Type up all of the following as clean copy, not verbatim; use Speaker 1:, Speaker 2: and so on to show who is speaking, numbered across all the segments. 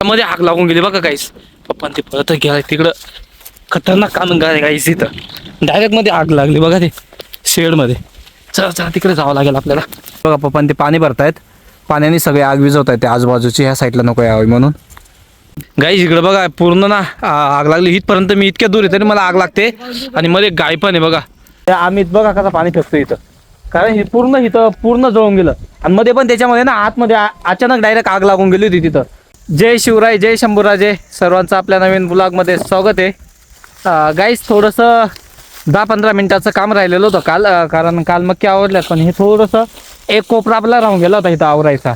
Speaker 1: मध्ये आग लागून गेली बघा गाईस. पप्पा ते परत गेला तिकडं. खतरनाक काम गाईस इथं डायरेक्ट मध्ये आग लागली बघा ते शेड मध्ये. चला चला तिकडे जावं लागेल आपल्याला. बघा पप्पा ते पाणी भरतायत. पाण्याने सगळे आग विझवत आहेत ते आजूबाजूची. ह्या साईडला नको यावी म्हणून. गाईस इकडे बघा पूर्ण ना आग लागली. इथपर्यंत मी इतक्या दूर आहे तरी मला आग लागते. आणि मध्ये गाय पण आहे बघा. आम्ही बघा कसा पाणी फेकतो इथं. कारण हे पूर्ण इथं पूर्ण जळून गेलं. आणि मध्ये पण त्याच्यामध्ये ना आतमध्ये अचानक डायरेक्ट आग लागून गेली होती तिथं. जय शिवराय जय शंभूराजे. सर्वांचं आपल्या नवीन ब्लॉगमध्ये स्वागत आहे. गाईस थोडंसं 10-15 मिनिटाचं काम राहिलेलं होतं काल. कारण काल मक्की आवरल्यात. पण हे थोडंसं एक कोपरा आपला राहून गेला होता इथं आवरायचा.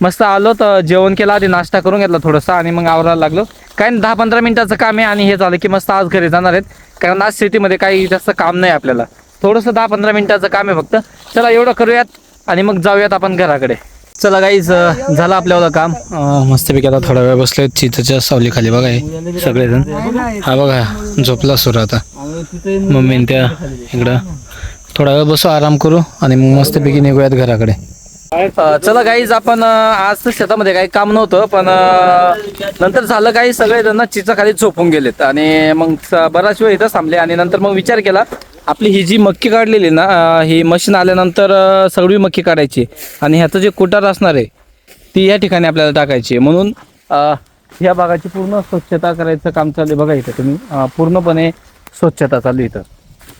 Speaker 1: मस्त आलो तर जेवण केलं. आधी नाश्ता करून घेतला थोडंसं आणि मग आवरायला लागलो. काय 10-15 मिनिटाचं काम आहे. आणि हे झालं की मस्त आज घरी जाणार आहेत. कारण आज शेतीमध्ये काही जास्त काम नाही आपल्याला. थोडंसं 10-15 मिनिटाचं काम आहे फक्त. चला एवढं करूयात आणि मग जाऊयात आपण घराकडे. चला गाईज झालं आपल्याला काम. मस्तपैकी आता थोडा वेळ बसलोय चिताच्या सावलीखाली बघा हे सगळेजण. हा बघा झोपला सुरू आता. मम्मी त्या इकडं थोडा वेळ बसू आराम करू आणि मग मस्तपैकी निघूयात घराकडे. चला गाईज आपण आज तर शेतामध्ये काही काम नव्हतं. पण नंतर झालं काही सगळेजण चिचा खाली झोपून गेलेत. आणि मग बराच वेळ इथं थांबले. आणि नंतर मग विचार केला आपली ही जी मक्की काढलेली ना ही मशीन आल्यानंतर सगळी मक्की काढायची. आणि ह्याचं जे कुटार असणार आहे ती या ठिकाणी आपल्याला टाकायची. म्हणून ह्या भागाची पूर्ण स्वच्छता करायचं काम चालू आहे बघा. इथं तुम्ही पूर्णपणे स्वच्छता चालू इथं.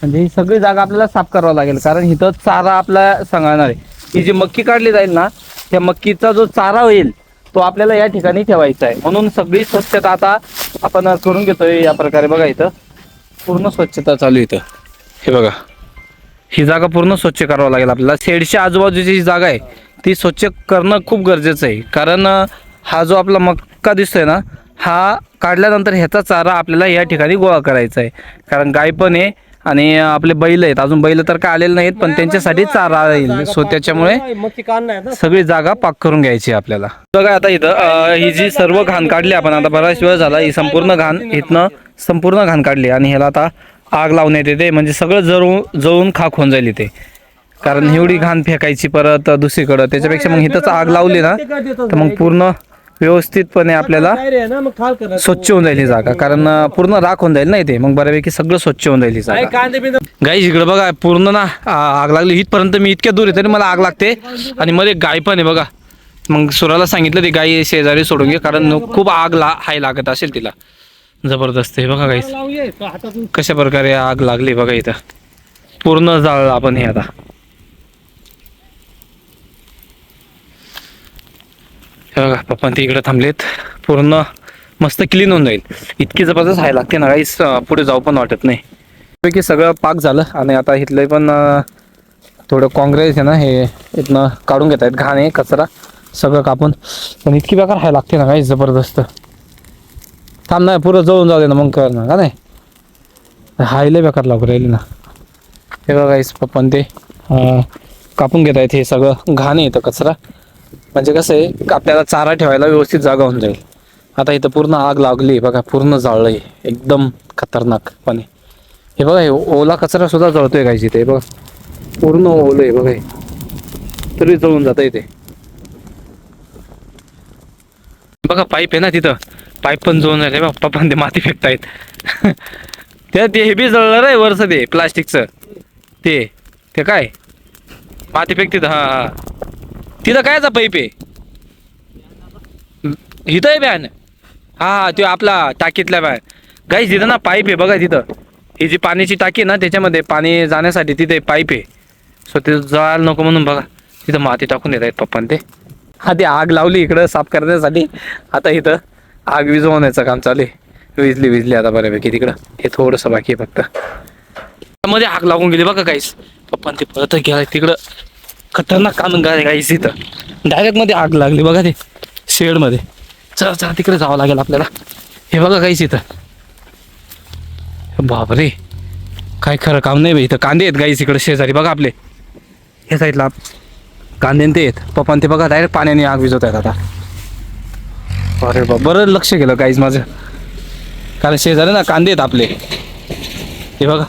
Speaker 1: म्हणजे ही सगळी जागा आपल्याला साफ करावं लागेल. कारण इथं चारा आपला सांगणार आहे. ही जी मक्की काढली जाईल ना त्या मक्कीचा जो चारा होईल तो आपल्याला या ठिकाणी ठेवायचा आहे. म्हणून सगळी स्वच्छता आता आपण करून घेतोय या प्रकारे बघा. इथं पूर्ण स्वच्छता चालू इथं. हे बघा ही जागा पूर्ण स्वच्छ करावं लागेल आपल्याला. शेडच्या आजूबाजूची जी जागा आहे ती स्वच्छ करणं खूप गरजेचं आहे. कारण हा जो आपला मक्का दिसतोय ना हा काढल्यानंतर ह्याचा चारा आपल्याला या ठिकाणी गोळा करायचा आहे. कारण गाय पण आहे आणि आपले बैल आहेत. अजून बैल तर काय आलेले नाहीत पण त्यांच्यासाठी चारा येईल. सो त्याच्यामुळे सगळी जागा पाक करून घ्यायची आपल्याला. बघा आता इथं ही जी सर्व घाण काढली आपण. आता बराच वेळ झाला ही संपूर्ण घाण इथनं संपूर्ण घाण काढली. आणि ह्याला आता आग लावण्यात येते. म्हणजे सगळं जळून खाक होऊन जाईल इथे. कारण एवढी घाण फेकायची परत दुसरीकडं. त्याच्यापेक्षा मग इथंच आग लावली ना तर मग पूर्ण व्यवस्थितपणे आपल्याला स्वच्छ होऊन जाईल ही जागा. कारण पूर्ण राख होऊन जाईल ना इथे. मग बऱ्यापैकी सगळं स्वच्छ होऊन जाईल ही जागा. गाईस इकडे बघा पूर्ण ना आग लागली. इथपर्यंत मी इतक्या दूर आहे तरी मला आग लागते. आणि मध्ये गाय पण आहे बघा. मग सुराला सांगितलं ती गाय शेजारी सोडून घे. कारण खूप आग हाय लागत असेल तिला जबरदस्त. हे बघा गाईस कशा प्रकारे आग लागली बघा. इथं पूर्ण जाळलं आपण हे आता. हे बघा पप्पा ते इकडे थांबलेत. पूर्ण मस्त क्लीन होऊन जाईल. इतकी जबरदस्त हाय लागते ना गाईस पुढे जाऊ पण वाटत नाही. पैकी सगळं पाक झालं. आणि आता इथलं पण थोडं काँग्रेस आहे ना हे इथनं काढून घेत आहेत. घाण आहे कचरा सगळं कापून. पण इतकी बेकार हाय लागते ना गाईस जबरदस्त. थांब नाही पुरं जळून जाऊ दे ना मग कर ना का नाही. हायले बेकार लागू राहिली ना. हे बघा गाईस पप्पा ते कापून घेत आहेत. हे सगळं घाण येतं कचरा. म्हणजे कसं आहे आपल्याला चारा ठेवायला व्यवस्थित जागा होऊन जाईल. आता इथं पूर्ण आग लागली बघा. पूर्ण जाळलंय एकदम खतरनाकपणे. हे बघा हे ओला कचरा सुद्धा जळतोय गाईस इथे. बघा पूर्ण ओलं आहे बघा. तरी जळून जातं इथे. बघा पाईप आहे ना तिथं. पाईप पण जळून राहिले पप्पा पण ते माती फेकतायत. ते हे बी जळलं रे वरचं ते प्लास्टिकचं. ते काय माती फेकते. हा तिथं कायचा पाईप आहे इथं आहे बॅन. हा तो आपला टाकीतल्या बॅन गाईस. तिथं ना पाईप आहे बघा. तिथं ही जी पाण्याची टाकी आहे ना त्याच्यामध्ये पाणी जाण्यासाठी तिथे पाईप आहे. सो ते जळायला नको म्हणून बघा तिथं माती टाकून देत आहेत पप्पान ते. हा ती आग लावली इकडं साफ करण्यासाठी. आता इथं आग विझवण्याचं काम चालू आहे. विजली आता बऱ्यापैकी तिकडं. हे थोडंसं बाकी आहे फक्त. मध्ये आग लागून गेली बघा गाईस. पप्पा ते परत गेला तिकडं. खतरनाक काम गाईस इथं डायरेक्ट मध्ये आग लागली बघा ते शेड मध्ये. चला तिकडे जावं लागेल आपल्याला. हे बघा गाईस इथं. बापरे काय खरं काम नाही इथं. कांदे आहेत गाईस इकडे शेजारी बघा आपले. हे साईडला कांदे ते आहेत. पप्पा ते बघा डायरेक्ट पाण्याने आग विझवत आहेत आता. अरे बरं लक्ष केलं गाईस माझं. कारण शेजारी ना कांदे आहेत आपले. हे बघा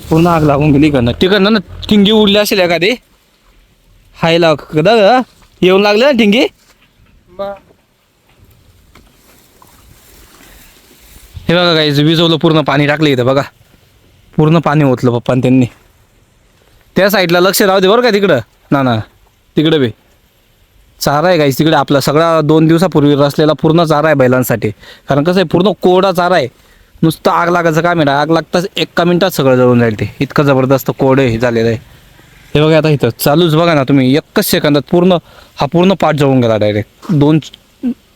Speaker 1: पूर्ण आग लागून गेली. तिकडनं ना ठिंगी उडली असेल एखादी. हायला कदा येऊन लागले ना ठिंगी. हे बघा गाईज विजवलं, पूर्ण पाणी टाकलं इथं बघा, पूर्ण पाणी ओतलं पप्पा त्यांनी. त्या साईडला लक्ष राहू दे बरं का, तिकडं ना तिकडं बी चारा आहे गाईज तिकडे. आपला सगळा 2 दिवसापूर्वी रचलेला पूर्ण चारा आहे बैलांसाठी. कारण कसं आहे, पूर्ण कोरडा चारा आहे. नुसतं आग लागायचं काम आहे. आग लागताच 1 मिनिटात सगळं जळून जाईल. ते इतकं जबरदस्त कोरडे हे झालेलं आहे. हे बघा आता इथं चालूच बघा ना तुम्ही, 1च सेकंदात पूर्ण पाठ जळून गेला डायरेक्ट.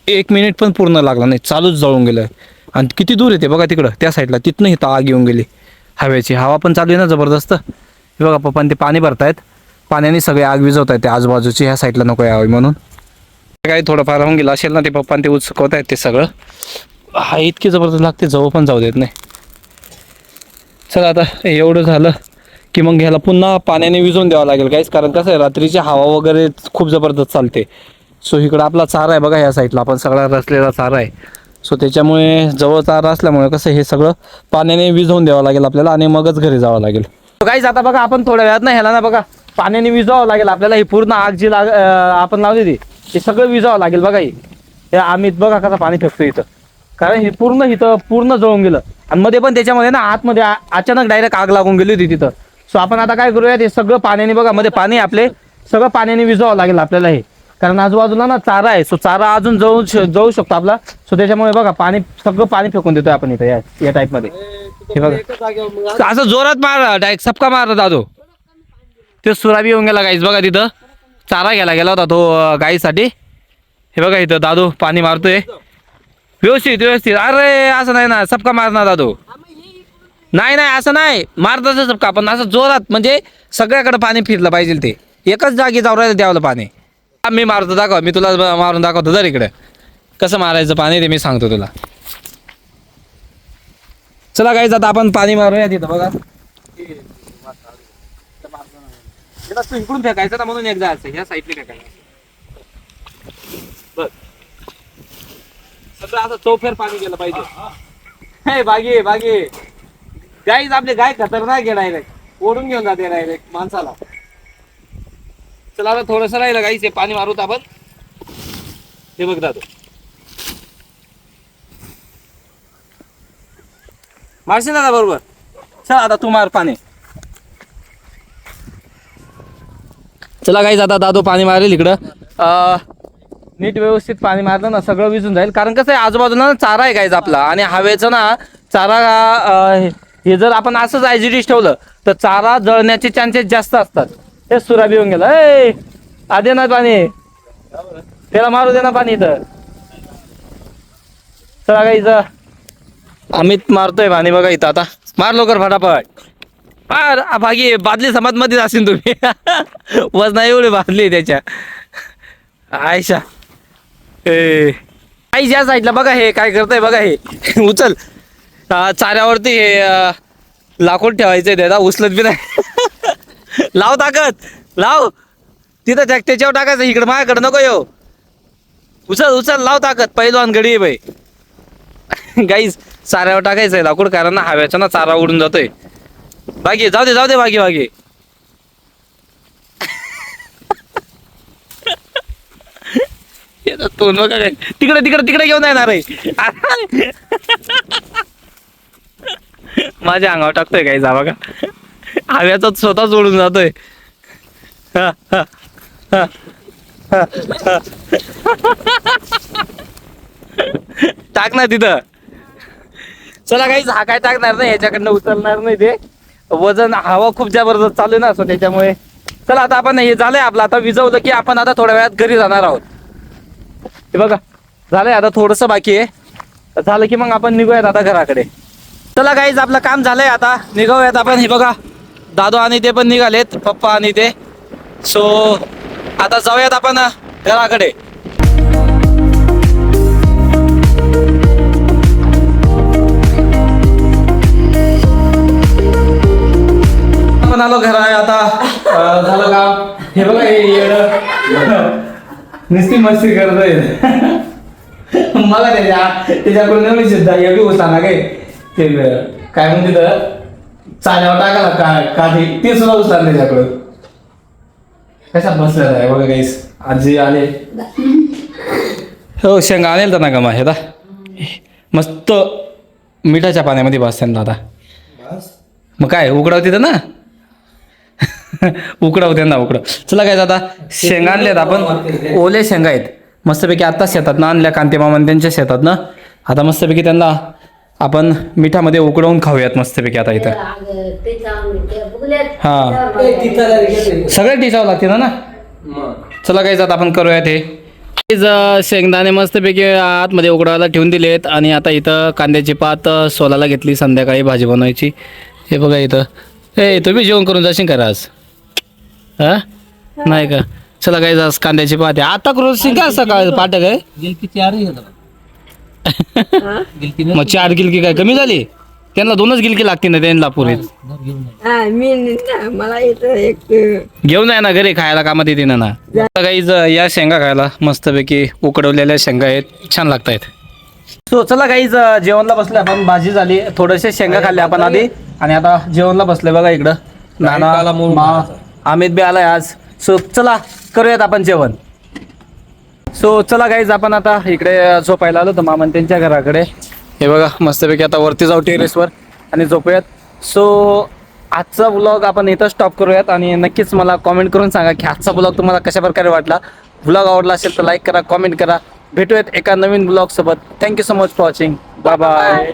Speaker 1: 1 मिनिट पण पूर्ण लागला नाही, चालूच जळून गेलं. आणि किती दूर येते बघा तिकडं त्या साईडला, तिथनं इथं आग येऊन गेली. हवेची हवा पण चालू आहे ना जबरदस्त. हे बघा पप्पा ते पाणी भरतायत, पाण्याने सगळे आग विझवत आहेत ते आजूबाजूची, ह्या साईडला नको यावी म्हणून. काही थोडंफार होऊन गेलं असेल ना, ते पप्पा ते उचकवत आहेत ते सगळं. हा इतकी जबरदस्त लागते, जवळ पण जाऊ देत नाही. चला आता एवढं झालं की मग ह्याला पुन्हा पाण्याने विझवून द्यावं लागेल काहीच. कारण कसं आहे, रात्रीची हवा वगैरे खूप जबरदस्त चालते. सो इकडं आपला चारा आहे बघा, ह्या साईडला आपण सगळा रचलेला चारा आहे. सो त्याच्यामुळे जवळ चारा असल्यामुळे कसं हे सगळं पाण्याने विझवून द्यावं लागेल आपल्याला, आणि मगच घरी जावं लागेल. गाईज आता बघा आपण थोड्या वेळात ना ह्याला ना बघा पाण्याने विझावं लागेल आपल्याला. ही पूर्ण आग जी आपण लावली ते सगळं विझावं लागेल बघा. हे आम्ही बघा कसं पाणी फेकतो इथं, कारण हे इथं पूर्ण जळून गेलं. आणि मध्ये पण त्याच्यामध्ये ना आतमध्ये अचानक डायरेक्ट आग लागून गेली होती तिथं. सो आपण आता काय करूया, ते सगळं पाण्याने बघा, मध्ये पाणी आपले सगळं पाण्याने विझावं लागेल आपल्याला हे. कारण आजूबाजूला ना चारा आहे, सो चारा अजून जळू शकतो आपला. सो त्याच्यामुळे बघा सगळं पाणी फेकून देतोय आपण इथं या टाईपमध्ये. हे बघा असं जोरात मार, डायरेक्ट सबका मार दादो. ते सुराबी येऊन गेला गाईस बघा, तिथं चारा घ्यायला गेला होता तो गाईसाठी. हे बघा इथं दादू पाणी मारतोय व्यवस्थित. अरे असं नाही ना, सबका मारणार दादू. नाही असं नाही मार तसं सबका, पण असं जोरात, म्हणजे सगळ्याकडे पाणी फिरलं पाहिजे. ते एकच जागी जाऊ राहिलं द्यावलं पाणी. मी मारतो, दाखव, मी तुला मारून दाखवतो. जर इकडे कसं मारायचं पाणी ते मी सांगतो तुला. चला गाईज आता आपण पाणी मारूया तिथं बघा. इकडून फेकायचं ना, म्हणून एकदा असं ह्या साईडने फेकायचं बघ. सगळं असं चौफेर पाणी गेलं पाहिजे. हे बागी गाईज आपले गाय खतरनाक आहे, डायरेक्ट ओढून घेऊन जाते डायरेक्ट माणसाला. चला आता थोडस राहिलं गाईच, हे पाणी मारूत आपण. हे बघ दादू, मारशील ना बरोबर. चल आता तू मार पाणी. चला गाईज आता दादू पाणी मारेल इकडं. नीट व्यवस्थित पाणी मारलं ना सगळं विझून जाईल. कारण कसं आहे, आजूबाजूला चारा आहे गाईज आपला, आणि हवेचं ना चारा हे जर आपण असंच ॲजिडिश ठेवलं तर चारा जळण्याचे चान्सेस जास्त असतात. हे सुराबी येऊन गेला. आधे ना पाणी, त्याला मारू दे ना पाणी इथं. चला गाईज अमित मारतोय पाणी बघा इथं. आता मार लवकर फटाफट. भागी बादली समाज मध्ये असेल तुम्ही. वजना एवढी बादली त्याच्या आयशा. आई ज्या साईडला बघा, हे काय करतंय बघा. हे उचल, चाऱ्यावरती हे लाकूड ठेवायचंय त्याला, उचलत बी नाही. लाव ताकद, लाव तिथं त्याच्यावर टाकायचं. इकडं माझ्याकडे नको येऊ. उचल लाव ताकद. पहिलवान गडी आहे बाई. गाईज चाऱ्यावर टाकायचंय लाकूड, कारण ना हव्याचा ना चारा उडून जातोय. बागी जाऊ दे बागी. तिकडे घेऊन येणार आहे. माझ्या अंगावर टाकतोय काही जा बघा. हव्याचा स्वतःच उडून जातोय. टाक ना तिथं. चला काहीच हा काय टाकणार नाही, याच्याकडनं उचलणार नाही ते. वजन हवा खूप जबरदस्त चालू आहे ना, असं त्याच्यामुळे. चला आता आपण हे झालंय आपलं, आता विजवलं की आपण आता थोड्या वेळात घरी जाणार आहोत. हे बघा झालंय, आता थोडस बाकी आहे. झालं की मग आपण निघूयात आता घराकडे. चला गाईज आपलं काम झालंय, आता निघूयात आपण. हे बघा दादू आणि ते पण निघालेत, पप्पा आणि ते. सो आता जाऊयात आपण घराकडे. आपण आलो घरा आता. झालं काम. हे बघा नुसती मस्ती करतोय. मला त्याच्याकडून नवीन सुद्धा हे बी उचला काय ते काय म्हणते तर चाल्यावर टाकायला काठी, ते सुद्धा उचला त्याच्याकडून. कशा बसलेला आहे बघा गाईस. आजी आले. हो शेंगा आणेल तर ना का मग हे मस्त मिठाच्या पाण्यामध्ये बसते ना आता मग काय उकडावते तर ना उकडावते ना उकडव चला काय आता शेंगा आणल्यात आपण ओले शेंगा आहेत मस्तपैकी आत्ताच शेतात ना आणल्या कांते मामा त्यांच्या शेतात ना आता मस्तपैकी त्यांना आपण मिठामध्ये उकडवून खाऊयात मस्तपैकी आता इथं हा सगळे टिचावं लागते ना चला काय आता आपण करूयात हे शेंगदाणे मस्तपैकी आतमध्ये उकडायला ठेवून दिलेत आणि आता इथं कांद्याची पात सोलायला घेतली संध्याकाळी भाजी बनवायची हे बघा इथं ए तुम्ही जेवण करून जाशील का आज हा नाही का चला काय आज कांद्याची पात आहे आता करून का सकाळ पाटक आहे मग 4 गिलकी काय कमी झाली त्यांना 2च गिलकी लागतील ना त्यांना पुरेच
Speaker 2: मला इथं एक
Speaker 1: घेऊन आहे ना घरी खायला कामात येते ना काही या शेंगा खायला मस्तपैकी उकडवलेल्या शेंगा आहेत छान लागतायत सो चला काही जेवणला बसले आपण भाजी झाली थोडेसे शेंगा खाल्ले आपण आधी आणि आता जेवणला बसले बघा इकडं नाना अमित बी आलाय आज सो चला करूयात आपण जेवण सो चला गाईज आपण आता इकडे झोपायला आलो तर मामन त्यांच्या घराकडे हे बघा मस्तपैकी आता वरती जाऊ टेरेसवर आणि झोपूयात सो आजचा व्लॉग आपण इथं स्टॉप करूयात आणि नक्कीच मला कॉमेंट करून सांगा की आजचा व्लॉग तुम्हाला कशा प्रकारे वाटला व्लॉग आवडला असेल तर लाईक करा कॉमेंट करा भेटूयात एका नवीन व्लॉग सोबत thank you so much for watching bye bye